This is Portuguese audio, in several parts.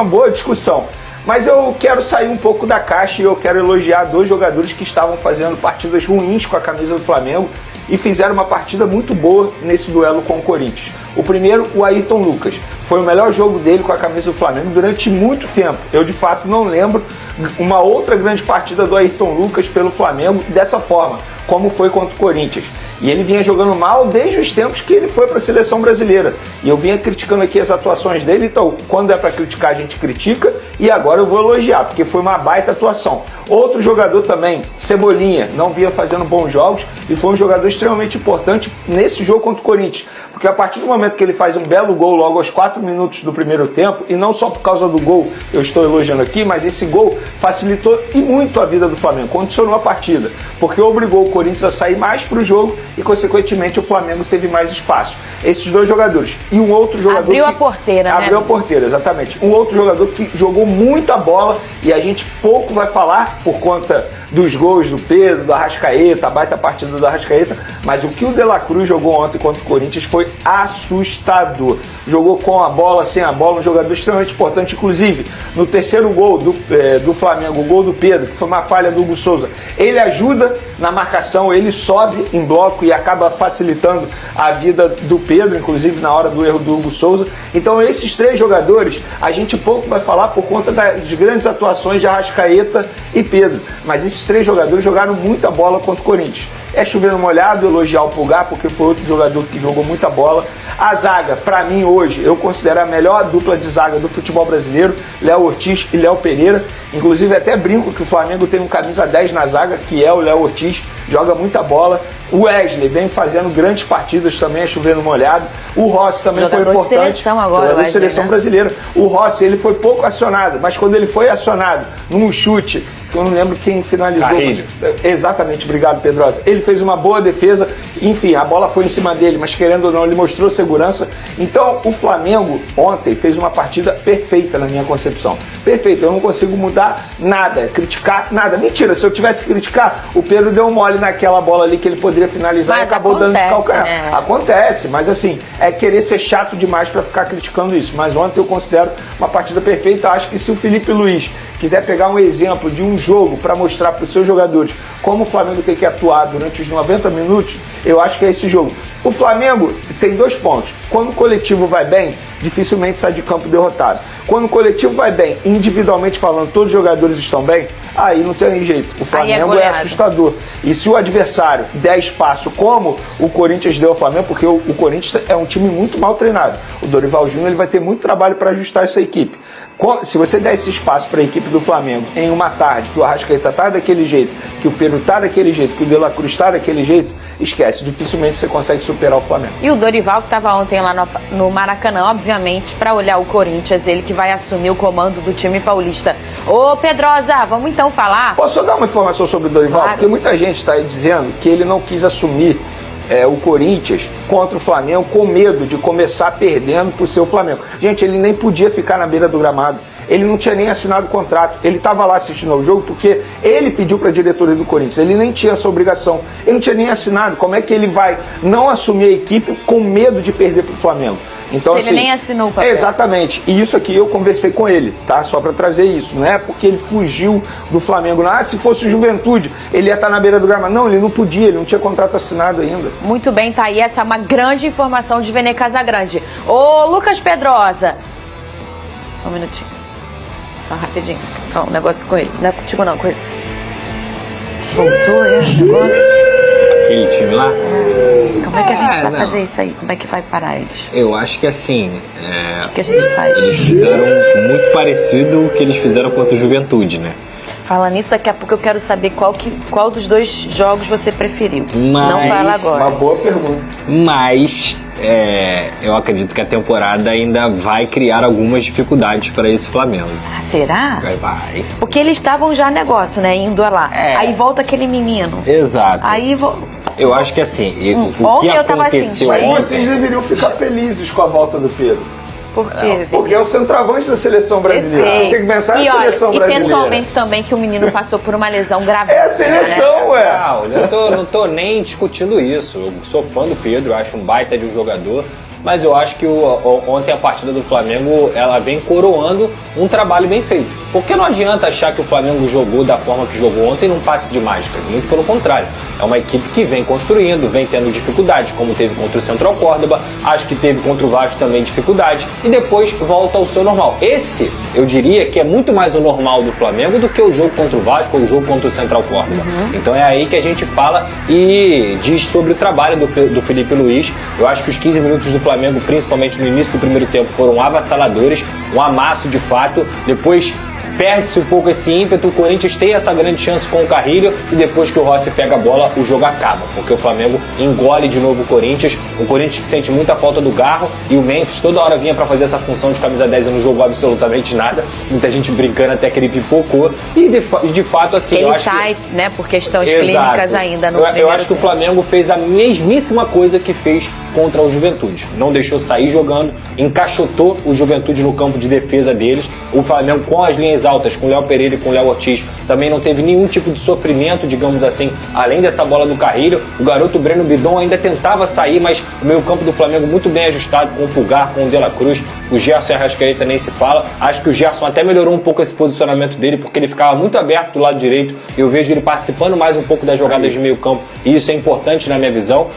uma boa discussão. Mas eu quero sair um pouco da caixa e eu quero elogiar dois jogadores que estavam fazendo partidas ruins com a camisa do Flamengo e fizeram uma partida muito boa nesse duelo com o Corinthians. O primeiro, o Ayrton Lucas. Foi o melhor jogo dele com a camisa do Flamengo durante muito tempo. Eu, de fato, não lembro uma outra grande partida do Ayrton Lucas pelo Flamengo dessa forma, como foi contra o Corinthians. E ele vinha jogando mal desde os tempos que ele foi para a seleção brasileira. E eu vinha criticando aqui as atuações dele, então quando é para criticar a gente critica, e agora eu vou elogiar, porque foi uma baita atuação. Outro jogador também, Cebolinha, não vinha fazendo bons jogos e foi um jogador extremamente importante nesse jogo contra o Corinthians. Porque a partir do momento que ele faz um belo gol logo aos 4 minutos do primeiro tempo, e não só por causa do gol eu estou elogiando aqui, mas esse gol facilitou e muito a vida do Flamengo, condicionou a partida, porque obrigou o Corinthians a sair mais para o jogo e, consequentemente, o Flamengo teve mais espaço. Esses dois jogadores. E um outro jogador abriu a porteira, né? Abriu a porteira, exatamente. Um outro jogador que jogou muita bola e a gente pouco vai falar por conta dos gols do Pedro, do Arrascaeta, a baita partida do Arrascaeta, mas o que o De La Cruz jogou ontem contra o Corinthians foi assustador. Jogou com a bola, sem a bola, um jogador extremamente importante, inclusive no terceiro gol do Flamengo, o gol do Pedro, que foi uma falha do Hugo Souza. Ele ajuda na marcação, ele sobe em bloco e acaba facilitando a vida do Pedro, inclusive na hora do erro do Hugo Souza. Então esses três jogadores, a gente pouco vai falar por conta das grandes atuações de Arrascaeta e Pedro, mas esses três jogadores jogaram muita bola contra o Corinthians. É chover no molhado, elogiar o Pulgar, porque foi outro jogador que jogou muita bola. A zaga, para mim hoje, eu considero a melhor dupla de zaga do futebol brasileiro, Léo Ortiz e Léo Pereira. Inclusive até brinco que o Flamengo tem um camisa 10 na zaga, que é o Léo Ortiz, joga muita bola. O Wesley vem fazendo grandes partidas também, é chover no molhado. O Rossi também foi importante. Jogador de seleção agora, jogador de seleção brasileira. O Rossi, ele foi pouco acionado, mas quando ele foi acionado num chute, que eu não lembro quem finalizou. Carrilho. Exatamente, obrigado, Pedrosa. Ele fez uma boa defesa, enfim, a bola foi em cima dele, mas querendo ou não, ele mostrou segurança. Então, o Flamengo ontem fez uma partida perfeita na minha concepção. Perfeita, eu não consigo mudar nada, criticar nada. Mentira, se eu tivesse que criticar, o Pedro deu um mole naquela bola ali que ele poderia finalizar e acabou dando de calcanhar. Né? Acontece, mas assim, é querer ser chato demais para ficar criticando isso. Mas ontem eu considero uma partida perfeita. Acho que se o Felipe Luiz quiser pegar um exemplo de um jogo para mostrar para os seus jogadores como o Flamengo tem que atuar durante os 90 minutos, eu acho que é esse jogo. O Flamengo tem 2 pontos. Quando o coletivo vai bem, dificilmente sai de campo derrotado. Quando o coletivo vai bem, individualmente falando, todos os jogadores estão bem, aí não tem jeito. O Flamengo é assustador. E se o adversário der espaço, como o Corinthians deu ao Flamengo, porque o Corinthians é um time muito mal treinado. O Dorival Júnior ele vai ter muito trabalho para ajustar essa equipe. Se você der esse espaço para a equipe do Flamengo em uma tarde, que o Arrascaeta está daquele jeito, que o Pedro está daquele jeito, que o De La Cruz está daquele jeito, esquece, dificilmente você consegue superar o Flamengo. E o Dorival, que estava ontem lá no Maracanã, obviamente, para olhar o Corinthians, ele que vai assumir o comando do time paulista. Ô Pedrosa, vamos então falar? Posso só dar uma informação sobre o Dorival? Claro. Porque muita gente está aí dizendo que ele não quis assumir o Corinthians contra o Flamengo com medo de começar perdendo para o seu Flamengo. Gente, ele nem podia ficar na beira do gramado. Ele não tinha nem assinado o contrato. Ele estava lá assistindo ao jogo porque ele pediu para a diretoria do Corinthians. Ele nem tinha essa obrigação. Ele não tinha nem assinado. Como é que ele vai não assumir a equipe com medo de perder para o Flamengo? Então, ele nem assinou o papel. Exatamente. E isso aqui eu conversei com ele, tá? Só para trazer isso. Não é porque ele fugiu do Flamengo. Ah, se fosse o Juventude, ele ia estar na beira do gramado. Não, ele não podia, ele não tinha contrato assinado ainda. Muito bem, tá aí. Essa é uma grande informação de Vene Casagrande. Ô, Lucas Pedrosa. Só um minutinho. Só rapidinho. Vou falar um negócio com ele. Não é contigo não, com ele. Voltou esse negócio? Aquele time lá? Como é que a gente vai fazer isso aí? Como é que vai parar eles? Eu acho que assim... O que a gente faz? Eles fizeram muito parecido o que eles fizeram contra o Juventude, né? Fala nisso, daqui a pouco eu quero saber qual dos 2 jogos você preferiu. Não fala agora. Uma boa pergunta. Mas eu acredito que a temporada ainda vai criar algumas dificuldades para esse Flamengo. Ah, será? Vai. Porque eles estavam já negócio, né? Indo lá. Aí volta aquele menino. Exato. Aí eu acho que assim, o que ontem eu tava aconteceu assim, Mas vocês deveriam ficar felizes com a volta do Pedro. Por quê? Porque é o centroavante da seleção brasileira. Você tem que pensar na seleção brasileira. E pessoalmente também que o menino passou por uma lesão grave. É a seleção, né? Não, eu não tô nem discutindo isso. Eu sou fã do Pedro, acho um baita de um jogador. mas eu acho que ontem a partida do Flamengo, ela vem coroando um trabalho bem feito. Porque não adianta achar que o Flamengo jogou da forma que jogou ontem num passe de mágica, muito pelo contrário. É uma equipe que vem construindo, vem tendo dificuldades, como teve contra o Central Córdoba, acho que teve contra o Vasco também dificuldade, e depois volta ao seu normal. Esse, eu diria que é muito mais o normal do Flamengo do que o jogo contra o Vasco ou o jogo contra o Central Córdoba. Então é aí que a gente fala e diz sobre o trabalho do Felipe Luiz. Eu acho que os 15 minutos do Flamengo, principalmente no início do primeiro tempo, foram avassaladores, um amasso de fato. Depois perde-se um pouco esse ímpeto, o Corinthians tem essa grande chance com o Carrilho e depois que o Rossi pega a bola, o jogo acaba, porque o Flamengo engole de novo o Corinthians que sente muita falta do Garro, e o Memphis toda hora vinha para fazer essa função de camisa 10 e não jogou absolutamente nada, muita gente brincando até que ele pipocou, e de fato assim... Ele sai, né, por questões clínicas ainda no eu acho que o Flamengo fez a mesmíssima coisa que fez contra o Juventude, não deixou sair jogando, encaixotou o Juventude no campo de defesa deles, o Flamengo com as linhas altas, com o Léo Pereira e com o Léo Ortiz, também não teve nenhum tipo de sofrimento, digamos assim, além dessa bola do Carrilho. O garoto Breno Bidon ainda tentava sair, mas o meio campo do Flamengo muito bem ajustado, com o Pulgar, com o De La Cruz, o Gerson e a Arrascaeta nem se fala. Acho que o Gerson até melhorou um pouco esse posicionamento dele, porque ele ficava muito aberto do lado direito, eu vejo ele participando mais um pouco das jogadas de meio campo, e isso é importante na minha visão.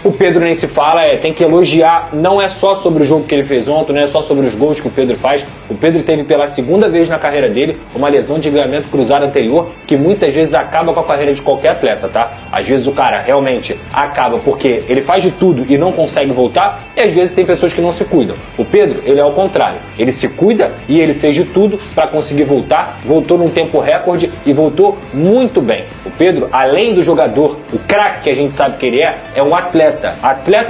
O Pedro nem se fala, tem que elogiar, não é só sobre o jogo que ele fez ontem, não é só sobre os gols que o Pedro faz. O Pedro teve pela segunda vez na carreira dele uma lesão de ligamento cruzado anterior, que muitas vezes acaba com a carreira de qualquer atleta, tá? Às vezes o cara realmente acaba porque ele faz de tudo e não consegue voltar, e às vezes tem pessoas que não se cuidam. O Pedro, ele é ao contrário, ele se cuida e ele fez de tudo para conseguir voltar, voltou num tempo recorde e voltou muito bem. O Pedro, além do jogador, o craque que a gente sabe que ele é um atleta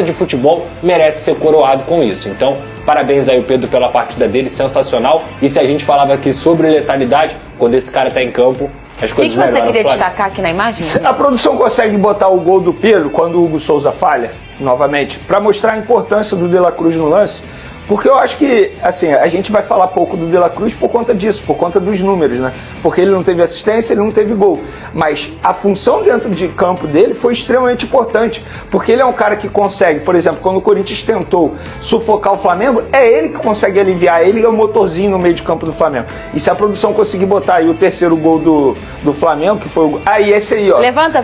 de futebol, merece ser coroado com isso. Então, parabéns aí o Pedro pela partida dele, sensacional. E se a gente falava aqui sobre letalidade, quando esse cara tá em campo, as coisas melhoram. O que você queria destacar aqui na imagem? A produção consegue botar o gol do Pedro quando o Hugo Souza falha, novamente, para mostrar a importância do De La Cruz no lance. Porque eu acho que, assim, a gente vai falar pouco do De La Cruz por conta disso, por conta dos números, né? Porque ele não teve assistência, ele não teve gol. Mas a função dentro de campo dele foi extremamente importante, porque ele é um cara que consegue, por exemplo, quando o Corinthians tentou sufocar o Flamengo, é ele que consegue aliviar, ele é o motorzinho no meio de campo do Flamengo. E se a produção conseguir botar aí o terceiro gol do Flamengo, que foi o... Aí, esse aí, ó. Levanta,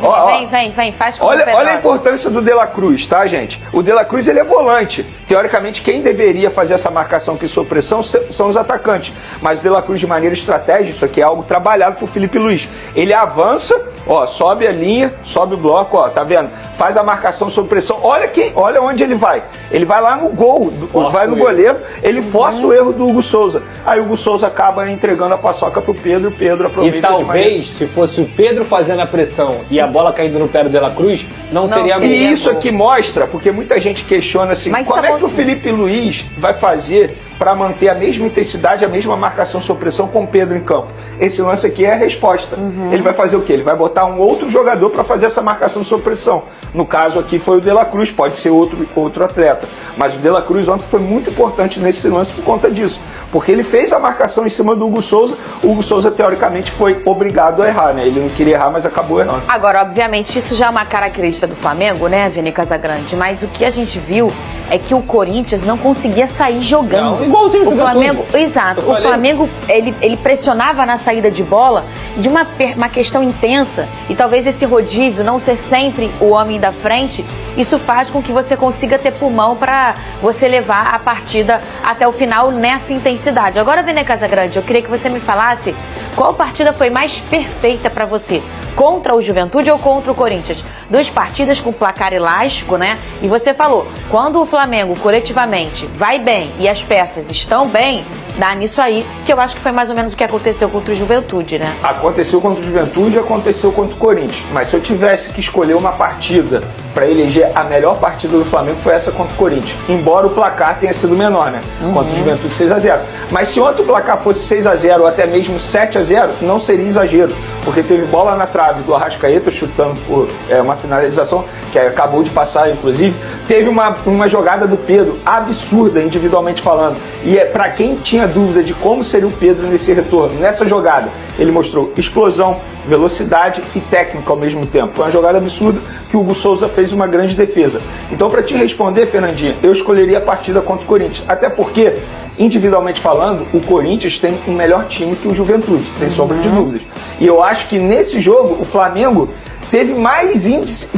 vem, faz com olha a importância do De La Cruz, tá, gente? O De La Cruz, ele é volante. Teoricamente, quem deveria fazer essa marcação que sob pressão são os atacantes. Mas o De La Cruz, de maneira estratégica, isso aqui é algo trabalhado por Felipe Luiz. Ele avança, ó, sobe a linha, sobe o bloco, ó, tá vendo? Faz a marcação sob pressão. Olha onde ele vai. Ele vai lá no gol, vai no goleiro, ele força o erro do Hugo Souza. Aí o Hugo Souza acaba entregando a paçoca pro Pedro, o Pedro aproveita. E talvez, se fosse o Pedro fazendo a pressão e a bola caindo no pé do De La Cruz, não seria gol. E isso aqui mostra, porque muita gente questiona assim, como é que o Felipe Luiz vai fazer para manter a mesma intensidade, a mesma marcação sob pressão com o Pedro em campo? Esse lance aqui é a resposta. Ele vai fazer o quê? Ele vai botar um outro jogador para fazer essa marcação sob pressão. No caso aqui foi o De La Cruz, pode ser outro atleta. Mas o De La Cruz ontem foi muito importante nesse lance por conta disso. Porque ele fez a marcação em cima do Hugo Souza. O Hugo Souza, teoricamente, foi obrigado a errar, né? Ele não queria errar, mas acabou errando. Agora, obviamente, isso já é uma característica do Flamengo, né, Vini Casagrande? Mas o que a gente viu é que o Corinthians não conseguia sair jogando. Não, igualzinho o Flamengo, exato. O Flamengo, ele pressionava na saída de bola de uma questão intensa. E talvez esse rodízio não ser sempre o homem da frente, isso faz com que você consiga ter pulmão para você levar a partida até o final nessa intensidade. Agora, Vini Casagrande, eu queria que você me falasse qual partida foi mais perfeita para você, contra o Juventude ou contra o Corinthians? Duas partidas com placar elástico, né? E você falou, quando o Flamengo coletivamente vai bem e as peças estão bem, dá nisso aí, que eu acho que foi mais ou menos o que aconteceu contra o Juventude, né? Aconteceu contra o Juventude e aconteceu contra o Corinthians. Mas se eu tivesse que escolher uma partida para eleger a melhor partida do Flamengo, foi essa contra o Corinthians. Embora o placar tenha sido menor, né? Contra o Juventude 6-0. Mas se ontem o placar fosse 6-0 ou até mesmo 7-0, não seria exagero. Porque teve bola na trave do Arrascaeta chutando por uma finalização que acabou de passar, inclusive. Teve uma jogada do Pedro absurda, individualmente falando. E para quem tinha tinha dúvida de como seria o Pedro nesse retorno. Nessa jogada, ele mostrou explosão, velocidade e técnica ao mesmo tempo. Foi uma jogada absurda que o Hugo Souza fez uma grande defesa. Então, para te responder, Fernandinha, eu escolheria a partida contra o Corinthians. Até porque, individualmente falando, o Corinthians tem um melhor time que o Juventude, sem sombra de dúvidas. E eu acho que nesse jogo, o Flamengo teve mais índice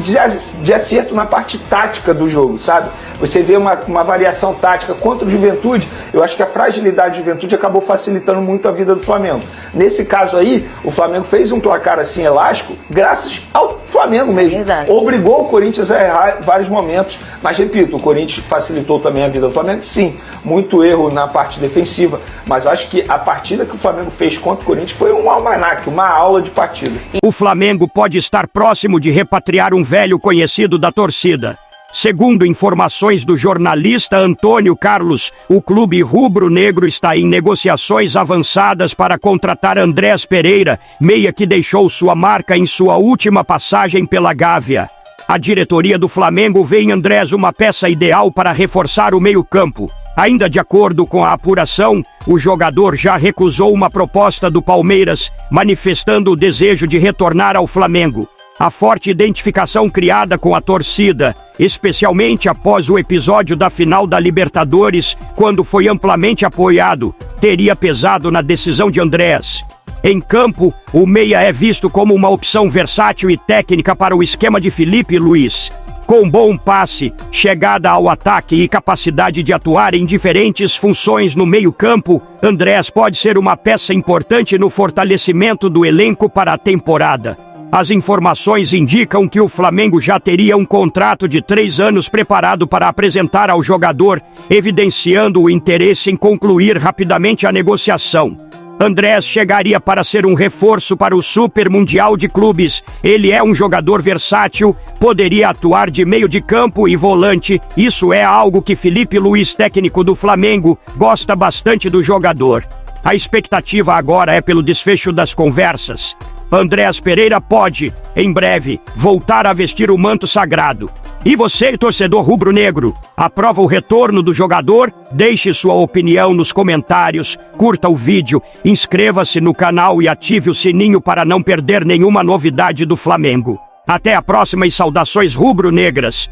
de acerto na parte tática do jogo, sabe? Você vê uma variação tática contra o Juventude, eu acho que a fragilidade do Juventude acabou facilitando muito a vida do Flamengo. Nesse caso aí, o Flamengo fez um placar assim elástico, graças ao Flamengo mesmo. Verdade. Obrigou o Corinthians a errar vários momentos, mas repito, o Corinthians facilitou também a vida do Flamengo, sim, muito erro na parte defensiva, mas acho que a partida que o Flamengo fez contra o Corinthians foi um almanaque, uma aula de partida. O Flamengo pode estar próximo de repatriar um velho conhecido da torcida. Segundo informações do jornalista Antônio Carlos, o clube rubro-negro está em negociações avançadas para contratar Andrés Pereira, meia que deixou sua marca em sua última passagem pela Gávea. A diretoria do Flamengo vê em Andrés uma peça ideal para reforçar o meio-campo. Ainda de acordo com a apuração, o jogador já recusou uma proposta do Palmeiras, manifestando o desejo de retornar ao Flamengo. A forte identificação criada com a torcida, especialmente após o episódio da final da Libertadores, quando foi amplamente apoiado, teria pesado na decisão de Andrés. Em campo, o meia é visto como uma opção versátil e técnica para o esquema de Felipe Luiz. Com bom passe, chegada ao ataque e capacidade de atuar em diferentes funções no meio-campo, Andrés pode ser uma peça importante no fortalecimento do elenco para a temporada. As informações indicam que o Flamengo já teria um contrato de 3 anos preparado para apresentar ao jogador, evidenciando o interesse em concluir rapidamente a negociação. Andrés chegaria para ser um reforço para o Super Mundial de Clubes. Ele é um jogador versátil, poderia atuar de meio de campo e volante. Isso é algo que Felipe Luiz, técnico do Flamengo, gosta bastante do jogador. A expectativa agora é pelo desfecho das conversas. Andrés Pereira pode, em breve, voltar a vestir o manto sagrado. E você, torcedor rubro-negro, aprova o retorno do jogador? Deixe sua opinião nos comentários, curta o vídeo, inscreva-se no canal e ative o sininho para não perder nenhuma novidade do Flamengo. Até a próxima e saudações rubro-negras!